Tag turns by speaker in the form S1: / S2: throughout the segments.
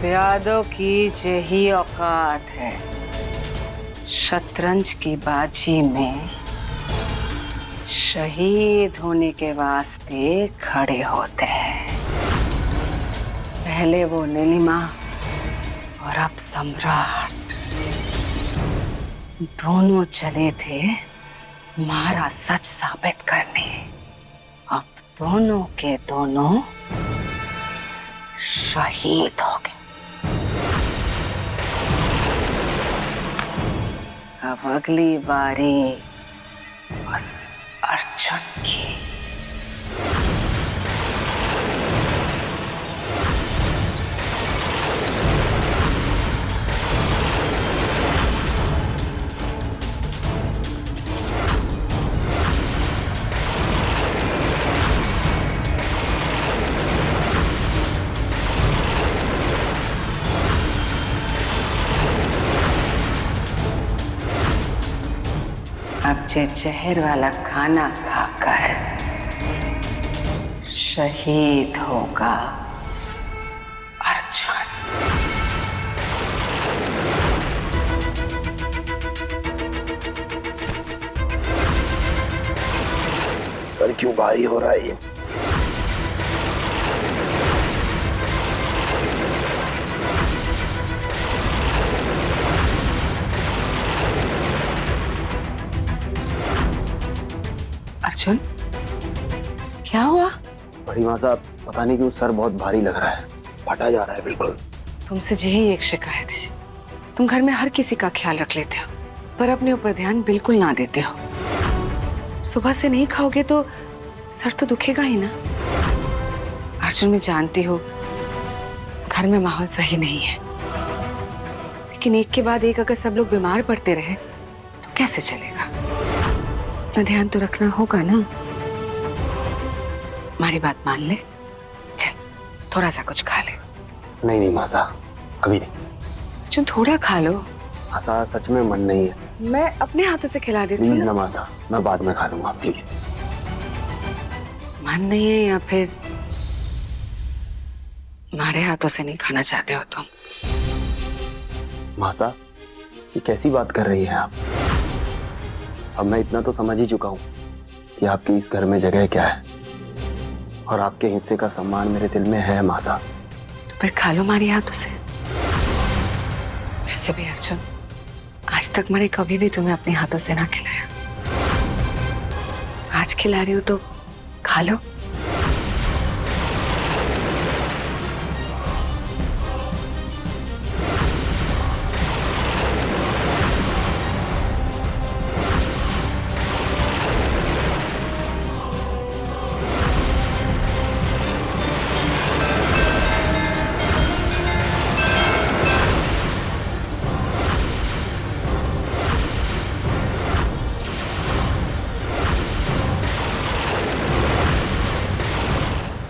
S1: प्यादों की यही औकात है। शतरंज की बाजी में शहीद होने के वास्ते खड़े होते हैं। पहले वो नीलिमा और अब सम्राट, दोनों चले थे तुम्हारा सच साबित करने। अब दोनों के दोनों शहीद हो गए। अब अगली बारी बस अर्जुन की। अब जे जहर वाला खाना खाकर शहीद होगा अर्जुन।
S2: सर क्यों भारी हो रहा है ये?
S1: अर्जुन, क्या हुआ?
S2: बड़ी माँ साहब, पता नहीं क्यों सर बहुत भारी लग रहा है, फटा जा रहा है बिल्कुल।
S1: तुमसे यही एक शिकायत है, तुम घर में हर किसी का ख्याल रख लेते हो पर अपने ऊपर ध्यान बिल्कुल ना देते हो। सुबह से नहीं खाओगे तो सर तो दुखेगा ही ना। अर्जुन, मैं जानती हूँ घर में माहौल सही नहीं है, लेकिन एक के बाद एक अगर सब लोग बीमार पड़ते रहे तो कैसे चलेगा? अपना ध्यान तो रखना होगा ना। हमारी बात मान ले, चल थोड़ा सा कुछ खा ले।
S2: नहीं नहीं माँ साहब, अभी नहीं।
S1: अर्जुन, थोड़ा खा लो।
S2: माँ साहब, सच में मन नहीं है।
S1: मैं अपने हाथों से खिला देती
S2: प्लीज
S1: हूँ।
S2: ना माँ साहब, मैं बाद में खा लूंगा प्लीज।
S1: मन नहीं है या फिर हमारे हाथों से नहीं खाना चाहते हो तुम?
S2: माँ साहब, ये कैसी बात कर रही हैं आप? अब मैं इतना तो समझ ही चुका हूँ कि आपकी इस घर में जगह क्या है और आपके हिस्से का सम्मान मेरे दिल में है माँ साहब।
S1: तो फिर खा लो हमारे हाथों से। वैसे भी अर्जुन, आज तक मैंने कभी भी तुम्हें अपने हाथों से ना खिलाया। आज खिला रही हूँ तो खा लो।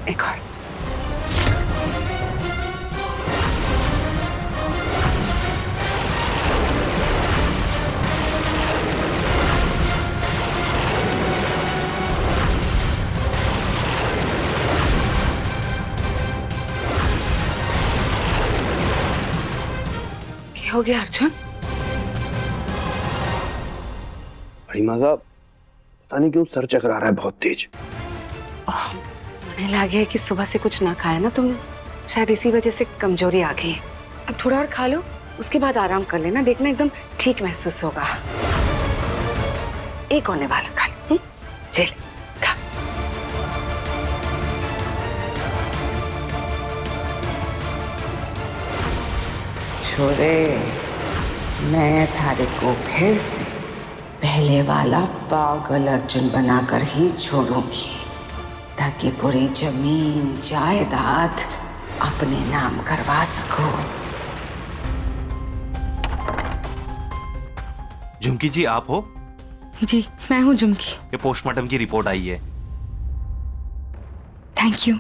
S1: एक और। क्या हो गया अर्जुन?
S2: बड़ी माँ साहब, पता नहीं क्यों सर चकरा रहा है बहुत तेज।
S1: मुझे लगा है कि सुबह से कुछ ना खाया ना तुमने, शायद इसी वजह से कमजोरी आ गई है। अब थोड़ा और खा लो, उसके बाद आराम कर लेना, देखना एकदम ठीक महसूस होगा। एक होने वाला खा लो। चल खा। छोरे, मैं थारे को फिर से पहले वाला पागल अर्जुन बनाकर ही छोड़ूंगी, ताकि पूरी जमीन जायदाद अपने नाम करवा सकूं।
S3: झुमकी जी, आप हो?
S4: जी, मैं हूँ झुमकी।
S3: ये पोस्टमार्टम की रिपोर्ट आई है।
S4: Thank you.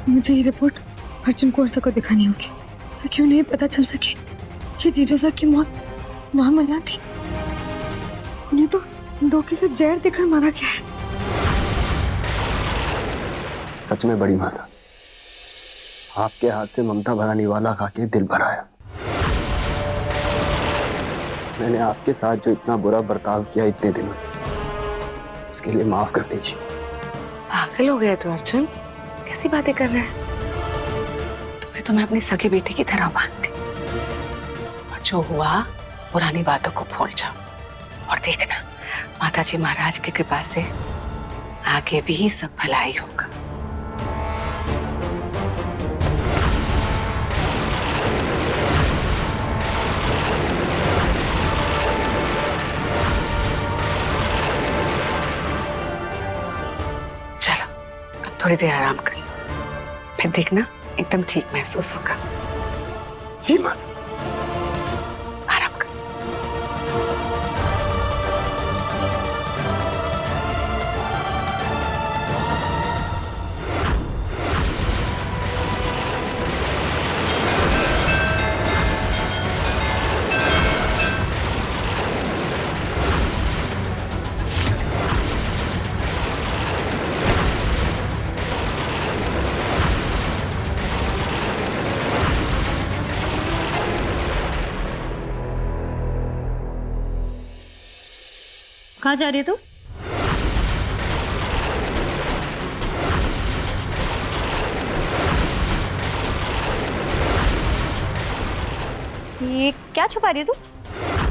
S4: मुझे ये रिपोर्ट अर्जुन कोरसा को दिखानी होगी ताकि उन्हें पता चल सके कि जीजू साहब की मौत नॉर्मल ना थी। उन्हें तो धोखे से जहर देकर मारा गया है।
S2: सच में बड़ी मासा, आपके हाथ से ममता भरा निवाला खा के दिल भर आया। मैंने आपके साथ जो इतना बुरा बर्ताव किया इतने दिनों, उसके लिए माफ कर दीजिए।
S1: पागल हो गया तू अर्जुन, कैसी बातें कर रहा है? तुम्हें तो मैं अपनी सगी बेटी की तरह मानती, और जो हुआ पुरानी बातों को भूल जाओ और देखना माताजी महाराज की कृपा से आगे भी सब भलाई होगा। चलो अब थोड़ी देर आराम कर लो, फिर देखना एकदम ठीक महसूस होगा।
S2: जी मासा।
S1: आराम कर।
S4: कहाँ जा रही है तू?
S5: ये क्या छुपा रही है तू?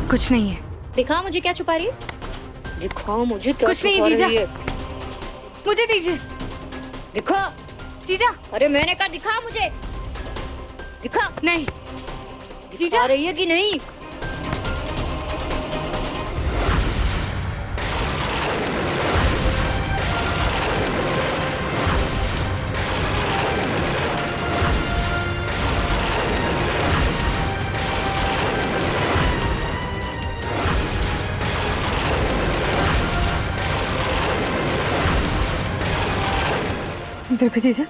S4: कुछ नहीं है।
S5: दिखा मुझे क्या छुपा रही है। दिखाओ मुझे क्या
S4: कुछ नहीं
S5: छुपा
S4: जीजा।
S5: रही है।
S4: मुझे दीजिए
S5: दिखा।
S4: जीजा।
S5: अरे मैंने कहा दिखा मुझे। दिखा।
S4: नहीं
S5: दिखा
S4: जीजा।
S5: रही है कि नहीं?
S4: देखो जीजा,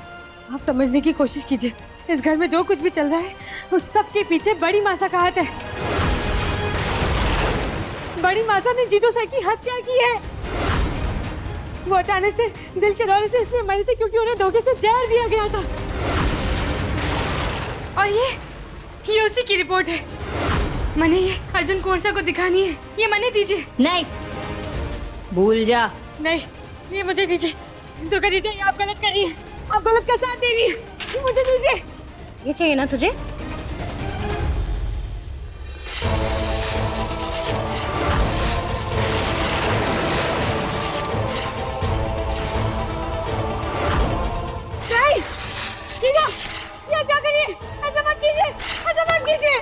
S4: आप समझने की कोशिश कीजिए। इस घर में जो कुछ भी चल रहा है उस सब के पीछे बड़ी मासा का हाथ है। बड़ी मासा ने जीजू साहब की हत्या की है। वो अचानक से दिल के दौरे से इसलिए मरी थी क्योंकि उन्हें धोखे से जहर दिया गया था। और ये उसी की रिपोर्ट है। मने ये अर्जुन कोरसा को दिखानी है। ये मने दीजिए।
S5: नहीं, भूल जा।
S4: नहीं, ये मुझे दीजिए। दुर्गा जीजा, ये आप गलत कर रही हैं। आप गलत का साथ दे रही हैं। ये मुझे दीजिए।
S5: ये चाहिए ना तुझे?
S4: नहीं, जीजा, ये क्या करिए? ऐसा मत कीजिए, ऐसा मत कीजिए।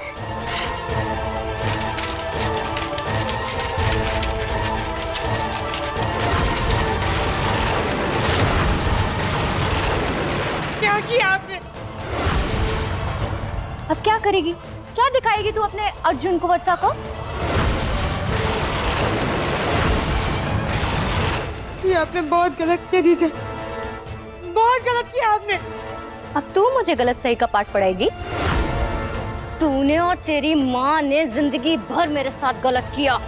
S4: क्या किया आपने?
S5: अब क्या करेगी? क्या दिखाएगी तू अपने अर्जुन कुंवरसा को?
S4: ये आपने बहुत गलत किया जीजा, बहुत गलत किया आपने।
S5: अब तू मुझे गलत सही का पाठ पढ़ाएगी? तूने और तेरी माँ ने जिंदगी भर मेरे साथ गलत किया।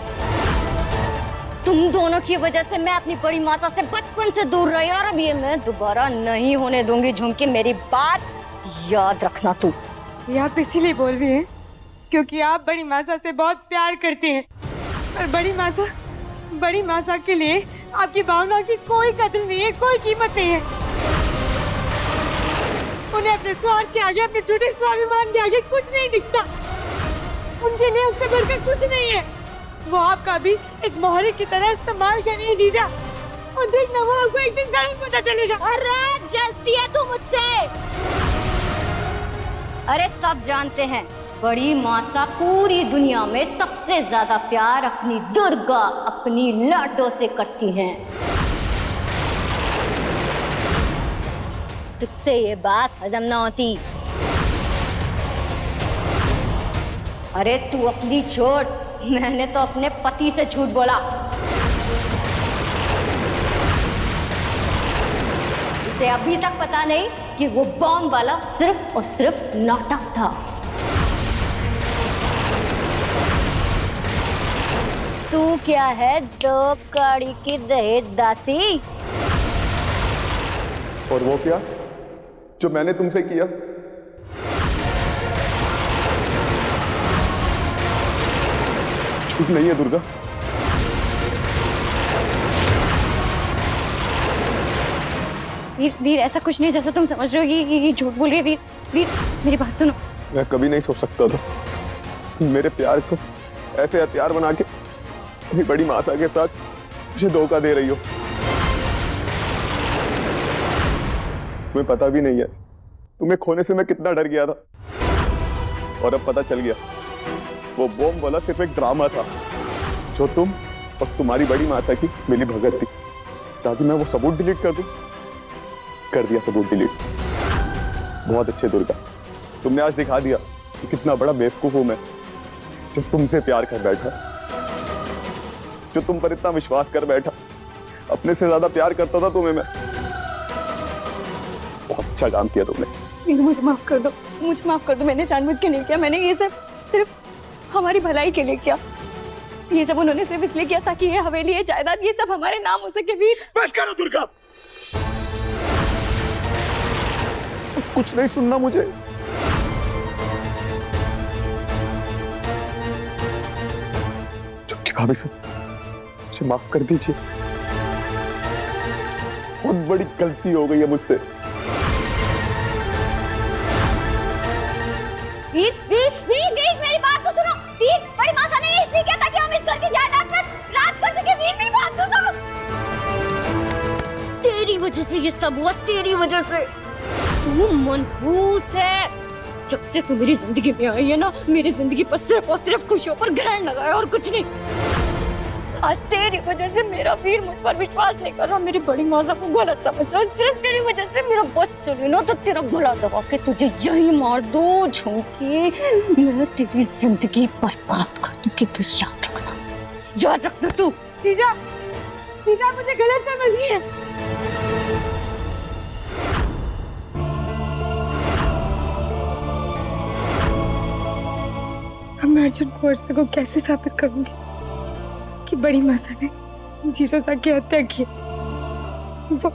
S5: तुम दोनों की वजह से मैं अपनी बड़ी माता से बचपन से दूर रही और अब ये मैं दोबारा नहीं होने दूंगी। झुमकी, मेरी बात याद रखना तू।
S4: ये आप इसीलिए बोल रही हैं क्योंकि आप बड़ी मासा से बहुत प्यार करती हैं और बड़ी मासा के लिए आपकी भावना की कोई कदर नहीं है, कोई कीमत नहीं है। उन्हें अपने स्वार्थ के आगे, अपने झूठे स्वाभिमान के आगे कुछ नहीं दिखता। उनके लिए उससे बढ़कर कुछ नहीं है। वो आपका भी एक मोहरे की तरह इस्तेमाल करिए जीजा, और देखना वो आपको एक दिन जरूर पता चलेगा।
S5: अरे जलती है तू मुझसे। अरे सब जानते हैं बड़ी मासा पूरी दुनिया में सबसे ज्यादा प्यार अपनी दुर्गा, अपनी लाडो से करती हैं। तुझसे ये बात हजम ना होती। अरे तू अपनी छोड़, मैंने तो अपने पति से झूठ बोला। उसे अभी तक पता नहीं कि वो बॉम्ब वाला सिर्फ और सिर्फ नाटक था। तू क्या है, दो कौड़ी की दहेज दासी?
S6: और वो क्या जो मैंने तुमसे किया? झूठ नहीं है दुर्गा।
S5: वीर ऐसा कुछ नहीं जैसा तुम समझ रहे हो। ये झूठ बोल रही है। वीर मेरी बात सुनो।
S6: मैं कभी नहीं सोच सकता था मेरे प्यार को ऐसे हथियार बना के अपनी बड़ी मासा के साथ मुझे धोखा दे रही हो। तुम्हें पता भी नहीं है तुम्हें खोने से मैं कितना डर गया था। और अब पता चल गया वो बॉम्ब वाला सिर्फ एक ड्रामा था जो तुम और तुम्हारी बड़ी मासा की मिली भगत थी ताकि मैं वो सबूत डिलीट कर दूं। कर दिया सबूत डिलीट। बहुत अच्छे दुर्गा, तुमने आज दिखा दिया कि कितना बड़ा बेवकूफ हूं मैं जो तुमसे प्यार कर बैठा, जो तुम पर इतना विश्वास कर बैठा। अपने से ज्यादा प्यार करता था तुम्हें मैं। बहुत अच्छा काम किया तुमने।
S5: मुझे माफ कर दो, मुझे माफ कर दो। मैंने जानबूझ के नहीं किया। मैंने ये सब सिर्फ हमारी भलाई के लिए किया। ये सब उन्होंने सिर्फ इसलिए किया ताकि ये हवेली, ये जायदाद, ये सब हमारे नाम हो सके। वीर
S6: बस करो दुर्गा, कुछ नहीं सुनना मुझे। चुपके भाभी से मुझे माफ कर दीजिए। बहुत बड़ी गलती हो गई है मुझसे।
S5: वीर वीर वीर वीर मेरी बात तो सुनो। वीर बड़ी मासा ने इसलिए किया था कि हम इस घर की जायदाद पर राज कर सके। वीर मेरी बात तो सुनो। तेरी वजह से ये सब हुआ, तेरी वजह से। तू मनहूस है। जब से तू मेरी जिंदगी में आई है ना, मेरी जिंदगी पर सिर्फ और सिर्फ खुशियों पर ग्रहण लगाया और कुछ नहीं। आज तेरी वजह से मेरा वीर मुझ पर विश्वास नहीं कर रहा, मेरी बड़ी मासा को गलत समझ रहा है। सिर्फ तेरी वजह से मेरा बस चले ना तो तेरा गला दबा के तुझे यही मार दो। झुमके, मैं तेरी जिंदगी बर्बाद कर दूंगी। तू याद रखना तू।
S4: जीजा, जीजा मुझे गलत समझ रही है। अब मैं अर्जुन गोडसे को कैसे साबित करूंगी कि बड़ी मासा ने जीरोसा की हत्या की? वो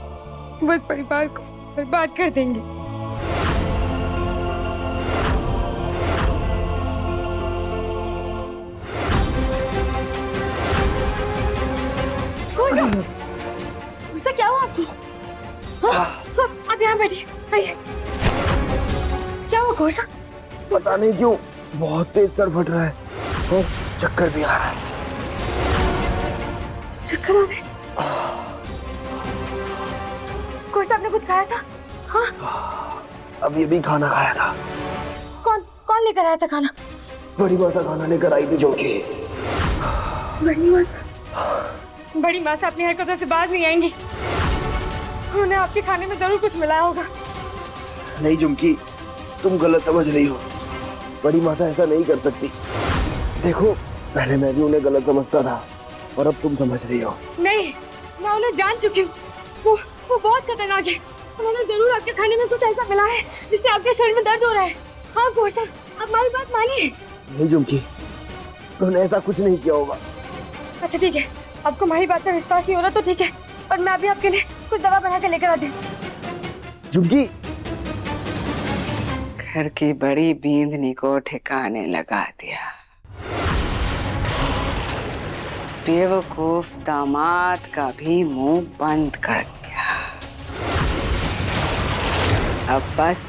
S4: बस परिवार को बर्बाद कर देंगे।
S5: उसे क्या हुआ आपको?
S4: आप यहाँ बैठिए, आइए। क्या हुआ घोड़सा?
S2: पता नहीं क्यों बहुत तेज सर फट रहा है और चक्कर भी आ रहा है।
S4: चक्कर आ गए? घोड़सा आपने कुछ खाया था? हाँ,
S2: अब ये भी खाना खाया था।
S4: कौन कौन लेकर आया था खाना?
S2: बड़ी मासा खाना लेकर आई थी झुमकी।
S4: बड़ी मासा? बड़ी मासा अपनी हरकतों से बाज नहीं आएंगी। उन्हें आपके खाने में जरूर कुछ मिला होगा।
S2: नहीं झुमकी, तुम गलत समझ रही हो। बड़ी माता ऐसा नहीं कर सकती। देखो, पहले मैं भी उन्हें गलत समझता था और अब तुम समझ रही हो।
S4: नहीं, मैं उन्हें जान चुकी हूँ। वो बहुत खतरनाक है। उन्होंने जरूर आपके खाने में कुछ ऐसा मिला है जिससे आपके सिर में दर्द हो रहा है। हाँ घोड़सा, आप हमारी बात मानिए।
S2: नहीं झुमकी, उन्होंने ऐसा कुछ नहीं किया होगा।
S4: अच्छा ठीक है, आपको हमारी बात पर विश्वास नहीं हो रहा तो ठीक है, पर मैं अभी आपके लिए कुछ दवा बना के लेकर आती हूँ।
S2: झुमकी,
S1: घर की बड़ी बींदनी को ठिकाने लगा दिया। इस बेवकूफ दामाद का भी मुंह बंद कर दिया। अब बस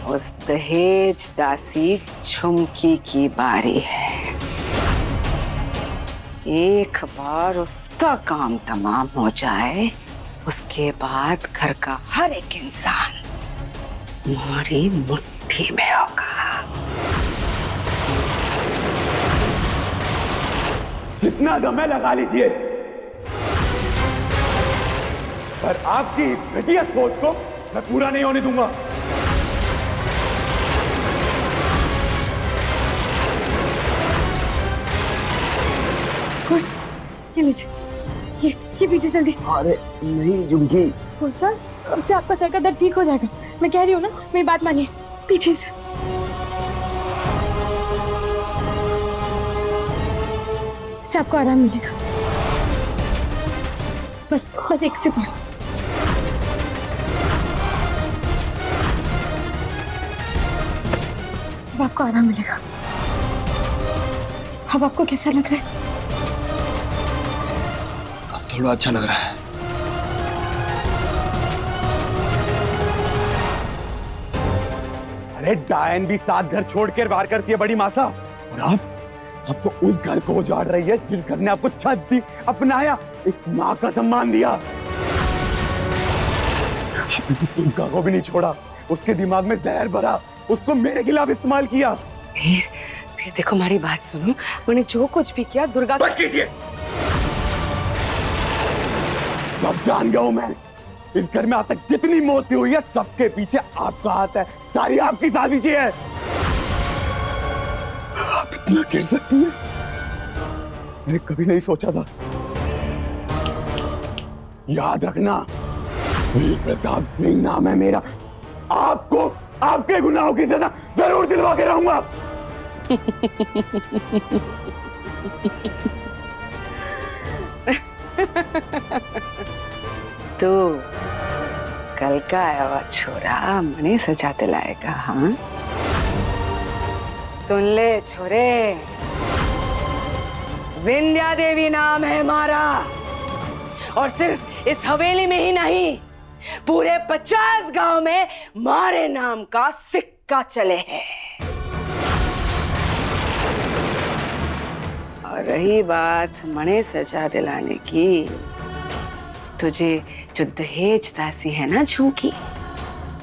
S1: उस दहेज दासी झुमकी की बारी है। एक बार उसका काम तमाम हो जाए, उसके बाद घर का हर एक इंसान हमारी मुट्ठी में होगा।
S6: जितना दम है लगा लीजिए, पर आपकी इस घटिया सोच को मैं पूरा नहीं होने दूंगा।
S4: ये लीजिए, ये पीछे जल्दी।
S2: अरे नहीं झुमकी,
S4: सर, इससे आपका सर का दर्द ठीक हो जाएगा। मैं कह रही हूँ ना, मेरी बात मानिए, पीछे से। इससे आपको आराम मिलेगा। बस बस एक से पहले। अब आपको आराम मिलेगा। अब आपको कैसा लग रहा है?
S2: अब थोड़ा अच्छा लग रहा है।
S6: अरे डायन भी 7 घर छोड़ कर बाहर करती है बड़ी मासा, और आप अब तो उस घर को उजाड़ रही है जिस घर ने आपको छत दी, अपनाया, एक माँ का सम्मान दिया। आपने तो दुर्गा को भी नहीं छोड़ा, उसके दिमाग में जहर भरा, उसको मेरे खिलाफ इस्तेमाल किया।
S1: फिर देखो, हमारी बात सुनो, मैंने जो कुछ भी किया दुर्गा।
S6: बस कीजिए। सब जान गया हूं मैं, इस घर में आज तक जितनी मौतें हुई है सबके पीछे आपका हाथ है, सारी आपकी साजिशें है। आप इतना गिर सकती हैं? मैंने कभी नहीं सोचा था। याद रखना, वीर प्रताप सिंह नाम है मेरा। आपको आपके गुनाहों की सजा जरूर दिलवा के रहूंगा।
S1: तू कल का आया हुआ छोरा मने सजा दिलाएगा? हाँ, सुन ले छोरे, विंध्या देवी नाम है हमारा, और सिर्फ इस हवेली में ही नहीं, पूरे 50 गांव में मारे नाम का सिक्का चले है। और रही बात मने सजा दिलाने की, तुझे जो दहेज दासी है ना झुमकी,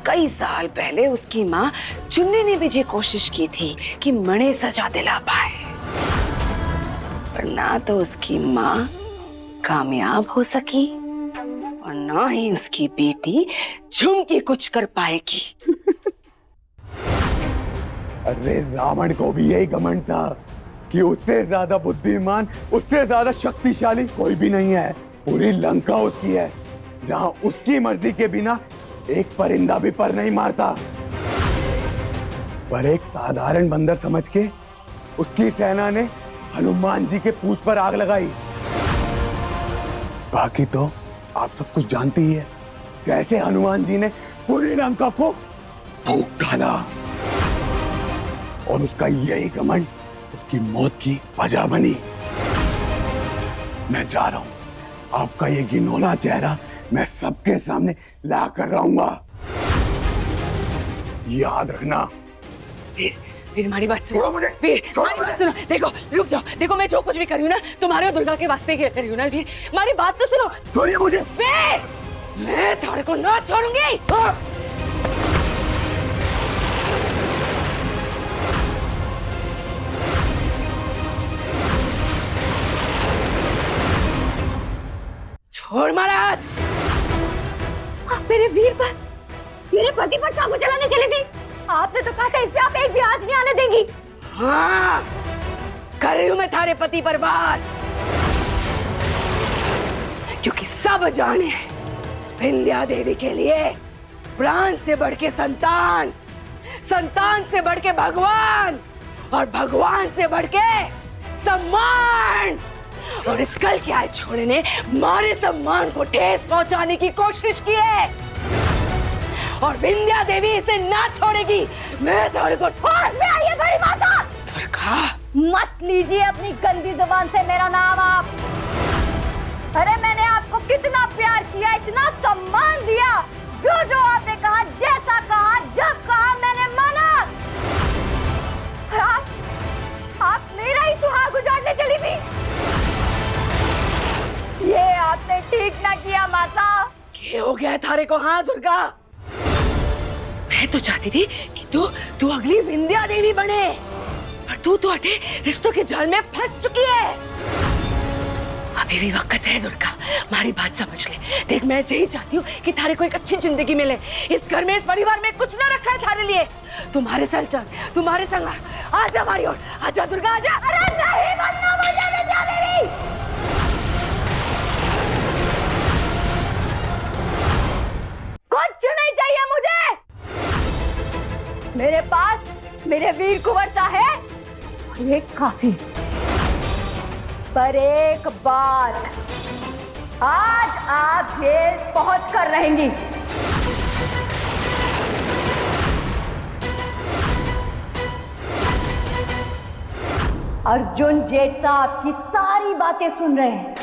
S1: कई साल पहले उसकी माँ चुन्नी ने भी ये कोशिश की थी कि मणे सजा दिला पाए, पर ना तो उसकी माँ कामयाब हो सकी और ना ही उसकी बेटी झुमकी कुछ कर पाएगी।
S6: अरे रावण को भी यही घमंड था कि उससे ज्यादा बुद्धिमान, उससे ज्यादा शक्तिशाली कोई भी नहीं है। पूरी लंका उसकी है, जहां उसकी मर्जी के बिना एक परिंदा भी पर नहीं मारता। पर एक साधारण बंदर समझ के उसकी सेना ने हनुमान जी के पूंछ पर आग लगाई। बाकी तो आप सब कुछ जानती ही है, कैसे हनुमान जी ने पूरी लंका को फूंक डाला, और उसका यही घमंड उसकी मौत की वजह बनी। मैं जा रहा हूं, आपका ये घिनौना चेहरा मैं सबके सामने ला कर रहूंगा, याद रखना।
S1: फिर हमारी बात सुनो मुझे, फिर हमारी बात सुनो। देखो, रुक जाओ, देखो मैं जो कुछ भी कर रही हूँ ना, तुम्हारे और दुर्गा के वास्ते कर रही हूँ ना। फिर हमारी बात तो सुनो।
S6: छोड़िए मुझे।
S1: फिर मैं थोड़े को ना छोड़ूंगी। छोड़ महाराज।
S5: आप मेरे वीर पर, मेरे पति पर चाकू चलाने चली थी। आपने तो कहा था इस पे आप एक भी आंच नहीं आने देंगी।
S1: हाँ, कर रही हूं मैं थारे पति पर बात, क्योंकि सब जाने विंध्या देवी के लिए प्राण से बढ़ के संतान, संतान से बढ़ के भगवान, और भगवान से बढ़ के सम्मान। और इस कल के आए छोड़े ने मारे सम्मान को ठेस पहुंचाने की कोशिश की है, और विंध्या देवी इसे ना छोड़ेगी। मैं थोड़े को
S5: होश में आइए बड़ी माता।
S1: दुर्गा,
S5: मत लीजिए अपनी गंदी जुबान से मेरा नाम आप। अरे मैंने आपको कितना प्यार किया, इतना सम्मान दिया, जो जो आपने कहा, जैसा कहा, जब कहा मैंने माना। आप मेरा ही सुहाग उजाड़ने चली थी। ये आपने ठीक ना किया माता।
S1: क्या हो गया थारे को? हाँ दुर्गा, मैं तो चाहती थी कि तू अगली विंध्या देवी बने, पर तू तो अटे रिश्तों के जाल में फंस चुकी है। अभी भी वक्त है दुर्गा, हमारी बात समझ ले। देख, मैं यही चाहती हूँ कि थारे को एक अच्छी जिंदगी मिले। इस घर में, इस परिवार में कुछ ना रखा है थारे लिए। तुम्हारे संग चल, तुम्हारे संग आजा हमारी ओर, आजा दुर्गा आजा।
S5: अरे नहीं बनना मुझे विंध्या देवी। मेरे पास मेरे वीर कुंवर सा है और ये काफी। पर एक बात, आज आप जेल पहुंच कर रहेंगी। अर्जुन जेठ साहब की सारी बातें सुन रहे हैं।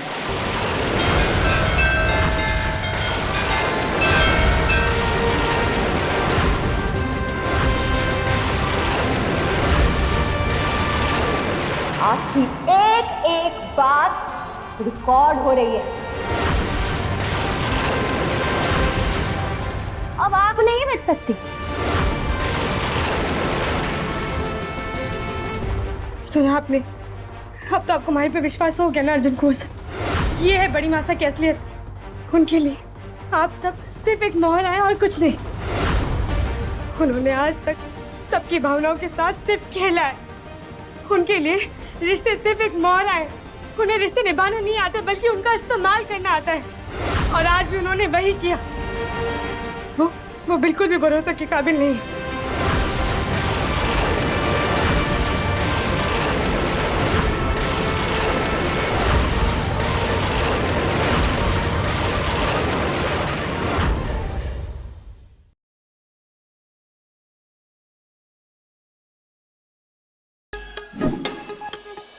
S5: आपकी एक एक बात रिकॉर्ड हो रही है। अब आप नहीं बच सकती।
S4: सुना आपने? अब तो आपको हमारे पे विश्वास हो गया ना अर्जुन कुंवर साहब। ये है बड़ी मासा की असलियत। उनके लिए आप सब सिर्फ एक मोहर है और कुछ नहीं। उन्होंने आज तक सबकी भावनाओं के साथ सिर्फ खेला है। उनके लिए रिश्ते सिर्फ एक मोहर है। उन्हें रिश्ते निभाना नहीं आता बल्कि उनका इस्तेमाल करना आता है, और आज भी उन्होंने वही किया। वो बिल्कुल भी भरोसा के काबिल नहीं।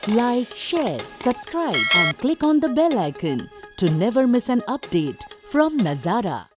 S7: Like, share, subscribe and click on the bell icon to never miss an update from Nazara.